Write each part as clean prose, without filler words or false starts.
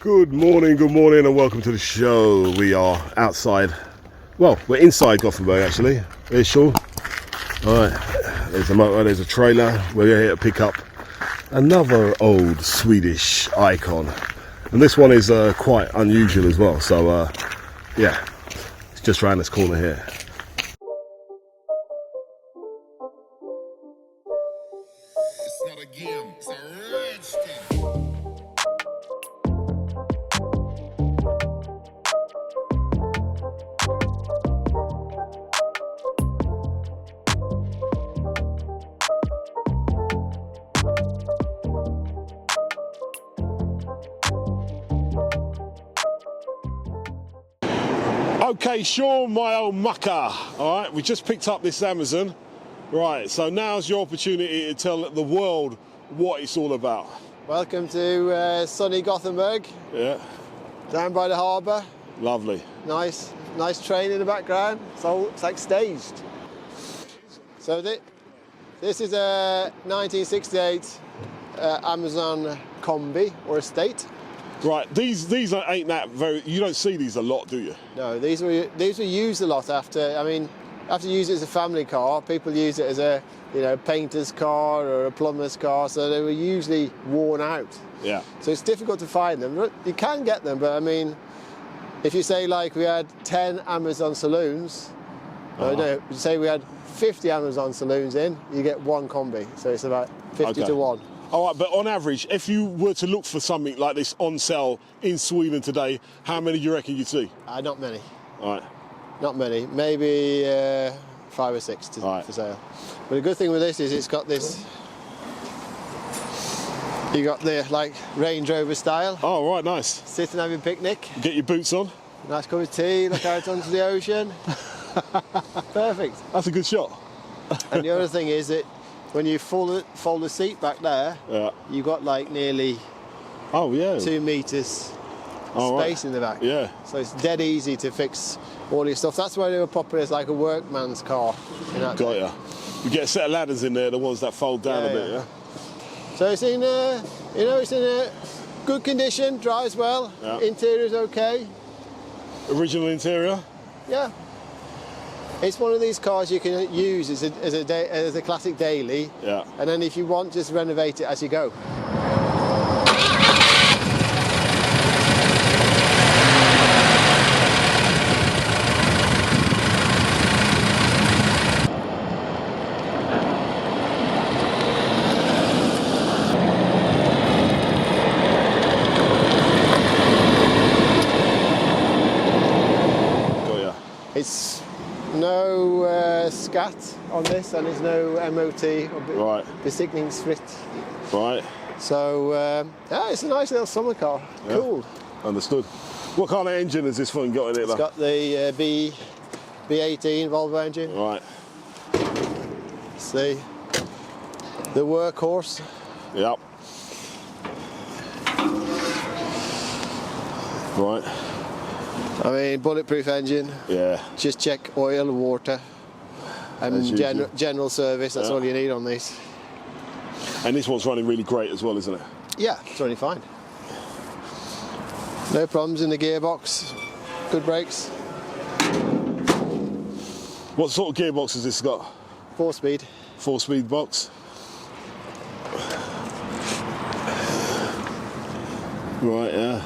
Good morning, and welcome to the show. We are outside. Well, we're inside Gothenburg actually. There's Sean. Alright, there's a motor, there's a trailer. We're here to pick up another old Swedish icon. And this one is quite unusual as well. So, yeah, it's just around this corner here. It's not a game, it's a rich thing. Okay, Sean, my old mucker. All right, we just picked up this Amazon. Right, so now's your opportunity to tell the world what it's all about. Welcome to sunny Gothenburg, Yeah, down by the harbour. lovely. Nice train in the background. So it's like staged. So this is a 1968 Amazon Kombi or estate. Right, these ain't that very. You don't see these a lot, do you? No, these were used a lot after. I mean, after you use it as a family car, people use it as a painter's car or a plumber's car. So they were usually worn out. Yeah. So it's difficult to find them. You can get them, but I mean, if you say like we had 10 Amazon saloons, no, say we had 50 Amazon saloons in, you get one Kombi. So it's about 50 to 1. All right, but on average, if you were to look for something like this on sale in Sweden today, how many do you reckon you'd see? Not many. All right. Not many. Maybe 5 or 6 for sale. But the good thing with this is it's got this. You got the like Range Rover style. Oh, right, nice. Sit and have your picnic. Get your boots on. Nice cup of tea. Look out onto the ocean. Perfect. That's a good shot. And the other thing is that when you fold the seat back there, Yeah. you got like nearly Oh, yeah. 2 meters All right. space in the back. Yeah. So it's dead easy to fix all your stuff. That's why they were popular as like a workman's car. Got ya. You get a set of ladders in there, the ones that fold down a bit, yeah? So it's in it's in a good condition, drives well, Yeah. interior's okay. Original interior. Yeah. It's one of these cars you can use as a classic daily. Yeah. And then if you want, just renovate it as you go. Got ya. It's no scat on this, and there's no MOT or Right. besiktningsfritt. Right. So yeah, it's a nice little summer car. Yeah. Cool. Understood. What kind of engine has this one got in it? It's got the B18 Volvo engine. Right. It's the workhorse. Yep. Right. I mean, bulletproof engine. Yeah. Just check oil, water, and As usual. general service. That's Yeah. all you need on these. And this one's running really great as well, isn't it? Yeah, it's running fine. No problems in the gearbox. Good brakes. What sort of gearbox has this got? 4-speed. 4-speed box. Right, yeah.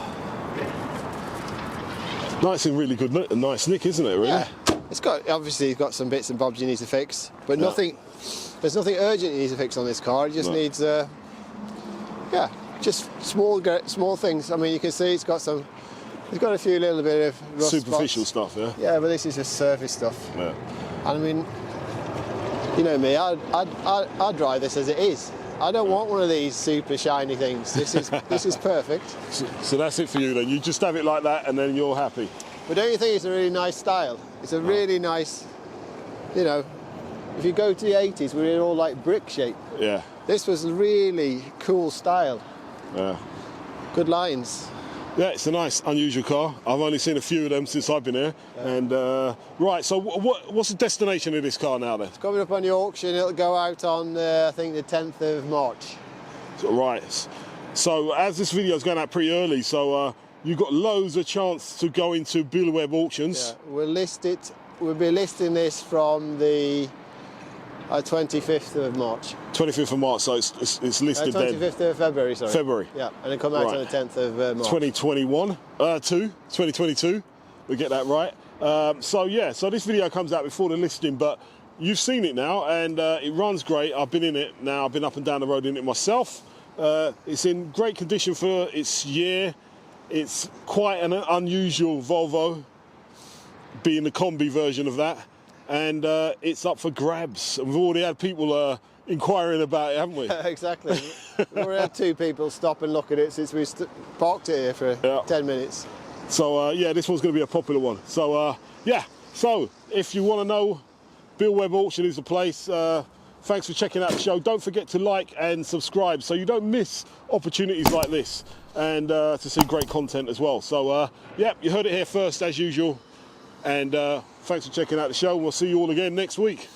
Nice and really good, nice nick, isn't it? Really? Yeah. It's got some bits and bobs you need to fix, but Yeah. nothing. There's nothing urgent you need to fix on this car. It just No. needs, just small things. I mean, you can see it's got a few little bit of rust Superficial spots. stuff, yeah. Yeah, but this is just surface stuff. Yeah. And I mean, you know me, I'd drive this as it is. I don't want one of these super shiny things. This is perfect. So that's it for you then. You just have it like that, and then you're happy. But don't you think it's a really nice style? It's a really nice, if you go to the 80s, we were all like brick shape. Yeah. This was really cool style. Yeah. Good lines. Yeah, it's a nice, unusual car. I've only seen a few of them since I've been here. Yeah. And right, so what's the destination of this car now then? It's coming up on the auction. It'll go out on I think the 10th of March. Right. So as this video is going out pretty early, so you've got loads of chance to go into Bilweb auctions. Yeah, we'll be listing this from the 25th of March. 25th of March, so it's listed then. 25th of February, sorry. February. Yeah, and it come out on the 10th of March. 2022. We get that right. So this video comes out before the listing, but you've seen it now, and it runs great. I've been in it now. I've been up and down the road in it myself. It's in great condition for its year. It's quite an unusual Volvo, being the Kombi version of that, and it's up for grabs. And we've already had people inquiring about it, haven't we? Exactly. We've already had 2 people stop and look at it since we parked it here for 10 minutes. So this one's going to be a popular one. So so if you want to know, Bilweb Auction is the place. Thanks for checking out the show. Don't forget to like and subscribe so you don't miss opportunities like this, and to see great content as well. So you heard it here first as usual, and thanks for checking out the show, and we'll see you all again next week.